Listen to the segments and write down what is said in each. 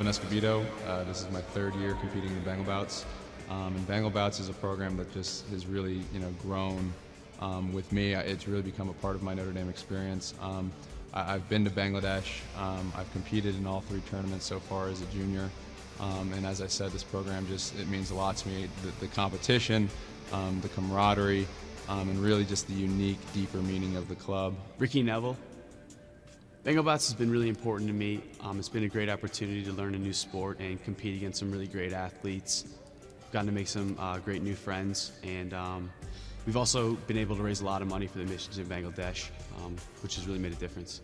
Escobedo. This is my third year competing in Bengal Bouts. And Bengal Bouts is a program that just has really, grown with me. It's really become a part of my Notre Dame experience. I've been to Bangladesh. I've competed in all 3 tournaments so far as a junior. And as I said, this program it means a lot to me. The competition, the camaraderie, and really just the unique, deeper meaning of the club. Ricky Neville. Bengal Bouts has been really important to me. It's been a great opportunity to learn a new sport and compete against some really great athletes. Gotten to make some great new friends, and we've also been able to raise a lot of money for the missions in Bangladesh, which has really made a difference.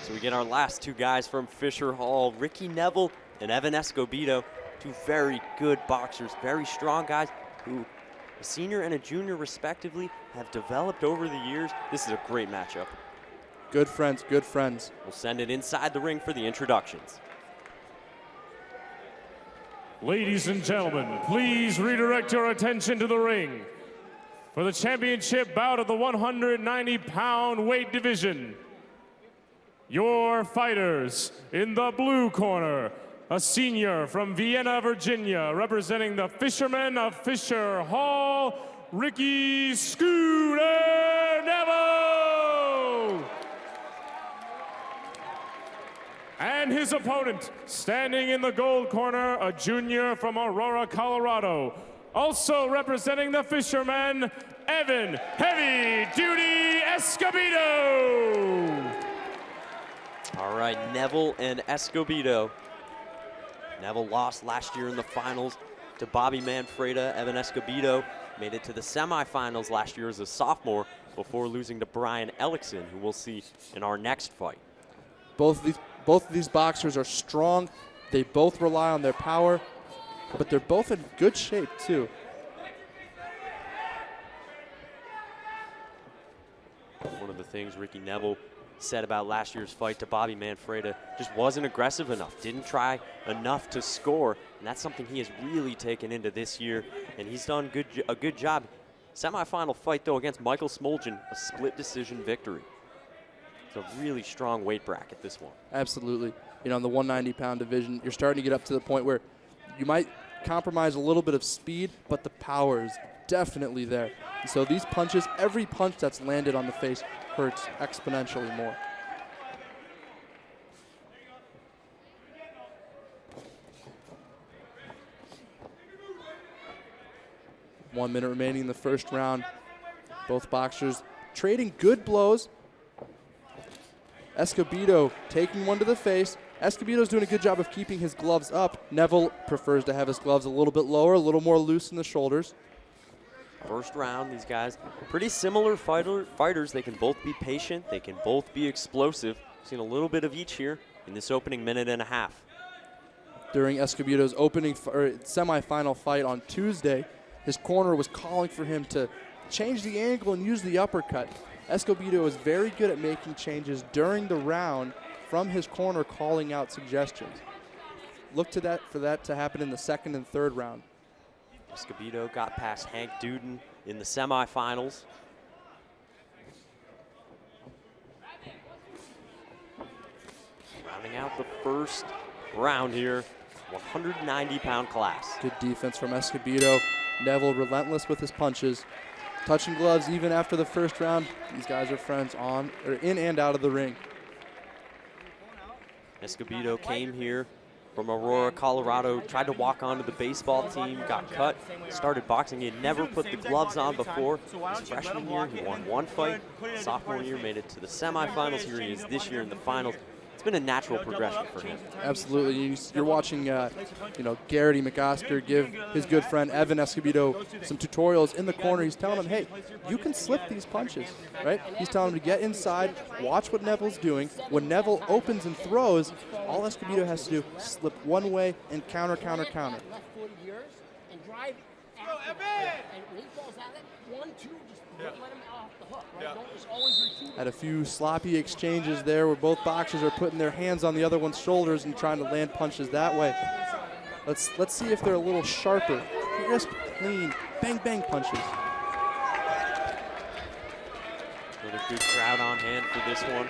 So we get our last 2 guys from Fisher Hall, Ricky Neville and Evan Escobedo, 2 very good boxers, very strong guys who, a senior and a junior respectively, have developed over the years. This is a great matchup. Good friends, good friends. We'll send it inside the ring for the introductions. Ladies and gentlemen, please redirect your attention to the ring for the championship bout of the 190-pound weight division. Your fighters in the blue corner, a senior from Vienna, Virginia, representing the Fishermen of Fisher Hall, Ricky Scooter Neville. And his opponent, standing in the gold corner, a junior from Aurora, Colorado, also representing the Fishermen, Evan Heavy Duty Escobedo. All right, Neville and Escobedo. Neville lost last year in the finals to Bobby Manfreda. Evan Escobedo made it to the semifinals last year as a sophomore before losing to Brian Ellickson, who we'll see in our next fight. Both of these boxers are strong. They both rely on their power, but they're both in good shape too. One of the things Ricky Neville said about last year's fight to Bobby Manfreda, just wasn't aggressive enough, didn't try enough to score, and that's something he has really taken into this year, and he's done a good job. Semifinal fight though against Michael Smoljan, a split decision victory. It's a really strong weight bracket, this one. Absolutely. In the 190-pound division, you're starting to get up to the point where you might compromise a little bit of speed, but the power is definitely there. And so these punches, every punch that's landed on the face hurts exponentially more. One minute remaining in the first round. Both boxers trading good blows. Escobedo taking one to the face. Escobedo's doing a good job of keeping his gloves up. Neville prefers to have his gloves a little bit lower, a little more loose in the shoulders. First round, these guys, pretty similar fighters. They can both be patient. They can both be explosive. Seen a little bit of each here in this opening minute and a half. During Escobedo's semifinal fight on Tuesday, his corner was calling for him to change the angle and use the uppercut. Escobedo is very good at making changes during the round from his corner, calling out suggestions. Look for that to happen in the second and third round. Escobedo got past Hank Duden in the semifinals. Rounding out the first round here, 190-pound class. Good defense from Escobedo. Neville relentless with his punches. Touching gloves even after the first round. These guys are friends in and out of the ring. Escobedo came here from Aurora, Colorado, tried to walk onto the baseball team, got cut, started boxing. He had never put the gloves on before. His freshman year, he won 1 fight. Sophomore year, made it to the semifinals. Here he is this year in the finals. It's been a natural progression for him. Absolutely. You're watching, Garrity McOsker give his good friend Evan Escobedo some tutorials in the corner. He's telling him, hey, you can slip these punches, right? He's telling him to get inside, watch what Neville's doing. When Neville opens and throws, all Escobedo has to do is slip one way and counter, counter, counter. Had a few sloppy exchanges there where both boxers are putting their hands on the other one's shoulders and trying to land punches that way. Let's see if they're a little sharper. Crisp, clean, bang, bang punches. Good crowd on hand for this one.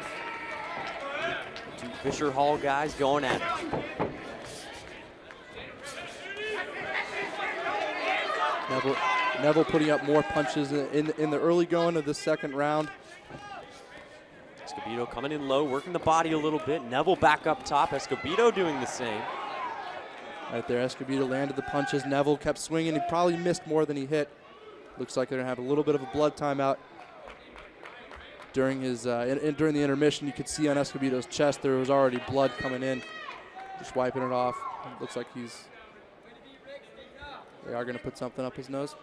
Two Fisher Hall guys going at it. Neville putting up more punches in the early going of the second round. Escobedo coming in low, working the body a little bit. Neville back up top. Escobedo doing the same. Right there, Escobedo landed the punches. Neville kept swinging. He probably missed more than he hit. Looks like they're going to have a little bit of a blood timeout. During his during the intermission, you could see on Escobedo's chest there was already blood coming in. Just wiping it off. It looks like they are going to put something up his nose.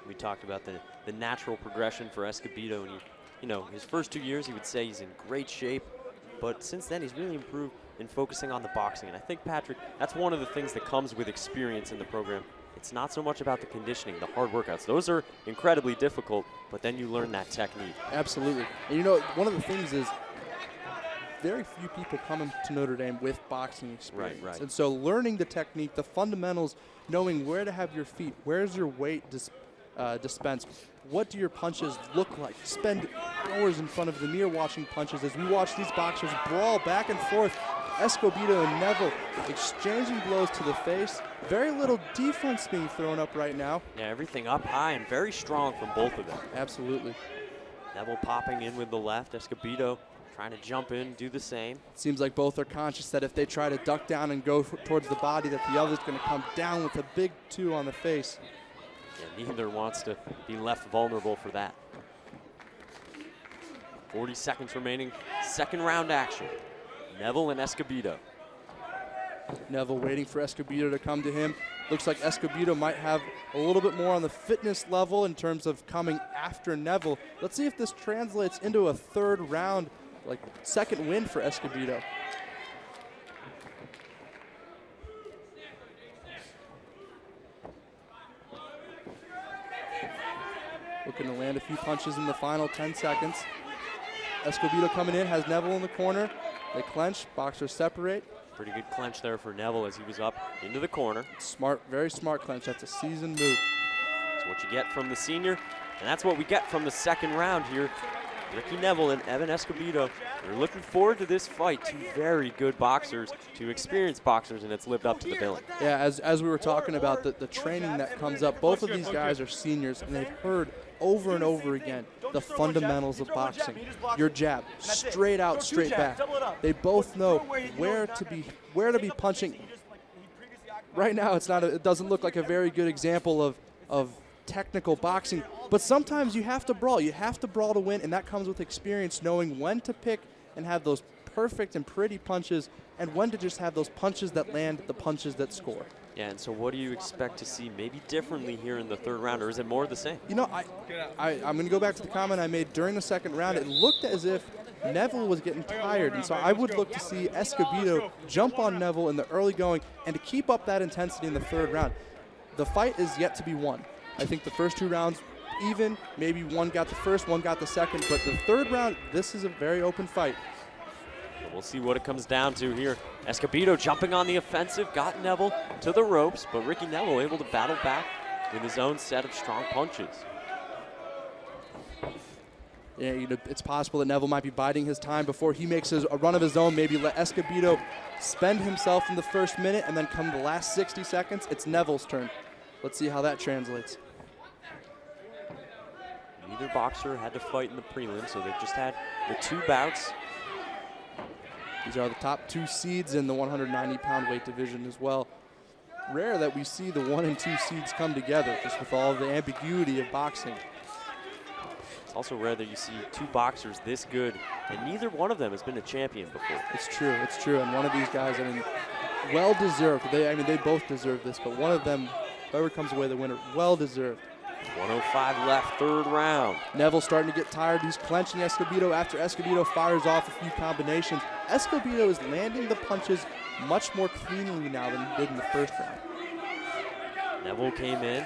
We talked about the natural progression for Escobedo, and you know, his first 2 years he would say he's in great shape, but since then he's really improved in focusing on the boxing. And I think, Patrick, that's one of the things that comes with experience in the program. It's not so much about the conditioning, the hard workouts. Those are incredibly difficult, but then you learn that technique. Absolutely. And you know, one of the things is very few people come to Notre Dame with boxing experience. Right. And so learning the technique, the fundamentals, knowing where to have your feet, where's your weight dispensed, what do your punches look like? Spend hours in front of the mirror watching punches as we watch these boxers brawl back and forth. Escobedo and Neville exchanging blows to the face. Very little defense being thrown up right now. Yeah, everything up high and very strong from both of them. Absolutely. Neville popping in with the left. Escobedo trying to jump in, do the same. It seems like both are conscious that if they try to duck down and go towards the body, that the other's going to come down with a big 2 on the face. Yeah, neither wants to be left vulnerable for that. 40 seconds remaining, second round action. Neville and Escobedo. Neville waiting for Escobedo to come to him. Looks like Escobedo might have a little bit more on the fitness level in terms of coming after Neville. Let's see if this translates into a third round, like second win for Escobedo. Looking to land a few punches in the final 10 seconds. Escobedo coming in, has Neville in the corner. They clench, boxers separate. Pretty good clench there for Neville as he was up into the corner. Smart, very smart clench. That's a seasoned move. That's what you get from the senior, and that's what we get from the second round here. Ricky Neville and Evan Escobedo. We're looking forward to this fight. Two very good boxers, two experienced boxers, and it's lived up to the billing. Yeah, as we were talking about the training that comes up, both of these guys are seniors, and they've heard over and over again the fundamentals of boxing. Your jab, straight out, straight back. They both know where to be punching. Right now, it doesn't look like a very good example of technical boxing, but sometimes you have to brawl. You have to brawl to win, and that comes with experience, knowing when to pick and have those perfect and pretty punches, and when to just have those punches that land, the punches that score. Yeah, and so what do you expect to see maybe differently here in the third round, or is it more the same? You know, I'm going to go back to the comment I made during the second round. It looked as if Neville was getting tired, and so I would look to see Escobedo jump on Neville in the early going and to keep up that intensity in the third round. The fight is yet to be won. I think the first 2 rounds even, maybe one got the first, one got the second, but the third round, this is a very open fight. We'll see what it comes down to here. Escobedo jumping on the offensive, got Neville to the ropes, but Ricky Neville able to battle back with his own set of strong punches. Yeah, you know, it's possible that Neville might be biding his time before he makes a run of his own, maybe let Escobedo spend himself in the first minute, and then come the last 60 seconds, it's Neville's turn. Let's see how that translates. Neither boxer had to fight in the prelims, so they've just had the 2 bouts. These are the top 2 seeds in the 190-pound weight division as well. Rare that we see the 1 and 2 seeds come together, just with all the ambiguity of boxing. It's also rare that you see 2 boxers this good, and neither one of them has been a champion before. It's true, and one of these guys, I mean, well-deserved. They both deserve this, but one of them, whoever comes away the winner, well-deserved. 105 left, third round. Neville starting to get tired. He's clenching Escobedo after Escobedo fires off a few combinations. Escobedo is landing the punches much more cleanly now than he did in the first round. Neville came in,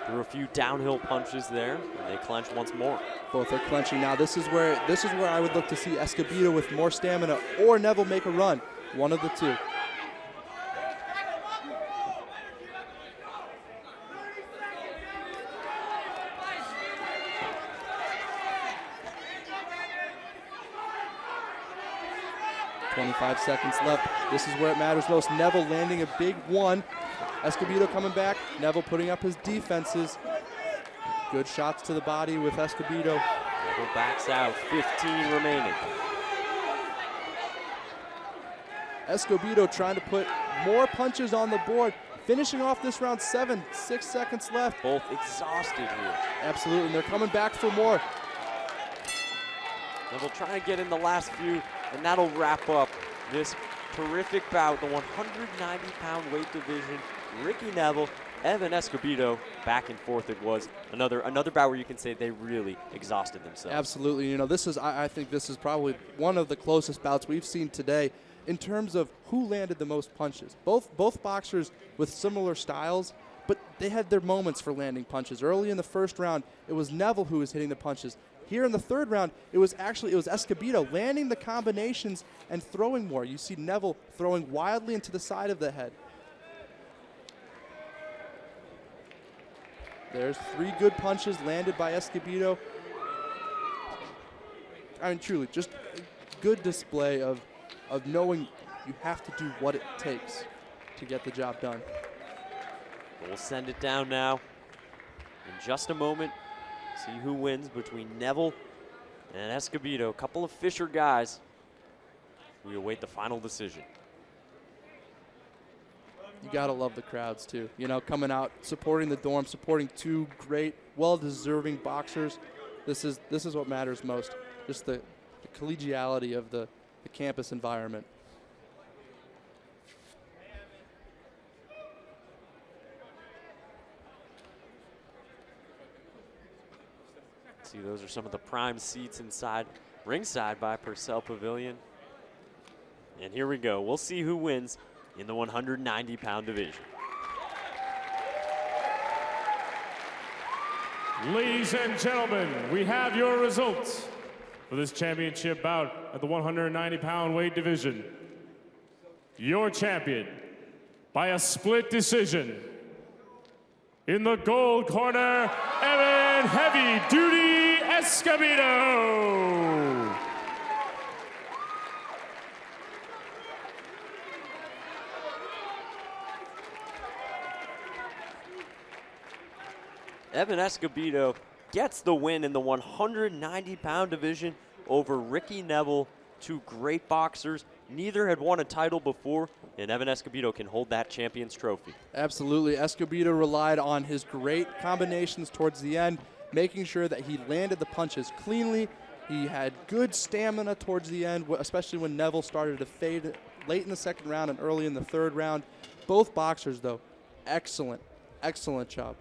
threw a few downhill punches there, and they clench once more. Both are clenching now. This is where I would look to see Escobedo with more stamina or Neville make a run. One of the two. 25 seconds left. This is where it matters most. Neville landing a big one. Escobedo coming back. Neville putting up his defenses. Good shots to the body with Escobedo. Neville backs out, 15 remaining. Escobedo trying to put more punches on the board. Finishing off this round 7, 6 seconds left. Both exhausted here. Absolutely, and they're coming back for more. Neville trying to get in the last few, and that'll wrap up this terrific bout, the 190-pound weight division. Ricky Neville, Evan Escobedo, back and forth it was. Another bout where you can say they really exhausted themselves. Absolutely, you know, this is, I think this is probably one of the closest bouts we've seen today in terms of who landed the most punches. Both boxers with similar styles, but they had their moments for landing punches. Early in the first round, it was Neville who was hitting the punches. Here in the third round, it was Escobedo landing the combinations and throwing more. You see Neville throwing wildly into the side of the head. There's 3 good punches landed by Escobedo. I mean, truly, just a good display of knowing you have to do what it takes to get the job done. We'll send it down now. In just a moment, see who wins between Neville and Escobedo. A couple of Fisher guys. We await the final decision. You gotta love the crowds too. You know, coming out, supporting the dorm, supporting 2 great, well-deserving boxers. This is what matters most. Just the collegiality of the campus environment. See, those are some of the prime seats inside ringside by Purcell Pavilion. And here we go. We'll see who wins in the 190-pound division. Ladies and gentlemen, we have your results for this championship bout at the 190-pound weight division. Your champion, by a split decision, in the gold corner, Evan Heavy Duty Escobedo. Evan Escobedo gets the win in the 190-pound division over Ricky Neville, 2 great boxers. Neither had won a title before, and Evan Escobedo can hold that champion's trophy. Absolutely. Escobedo relied on his great combinations towards the end, making sure that he landed the punches cleanly. He had good stamina towards the end, especially when Neville started to fade late in the second round and early in the third round. Both boxers, though, excellent job.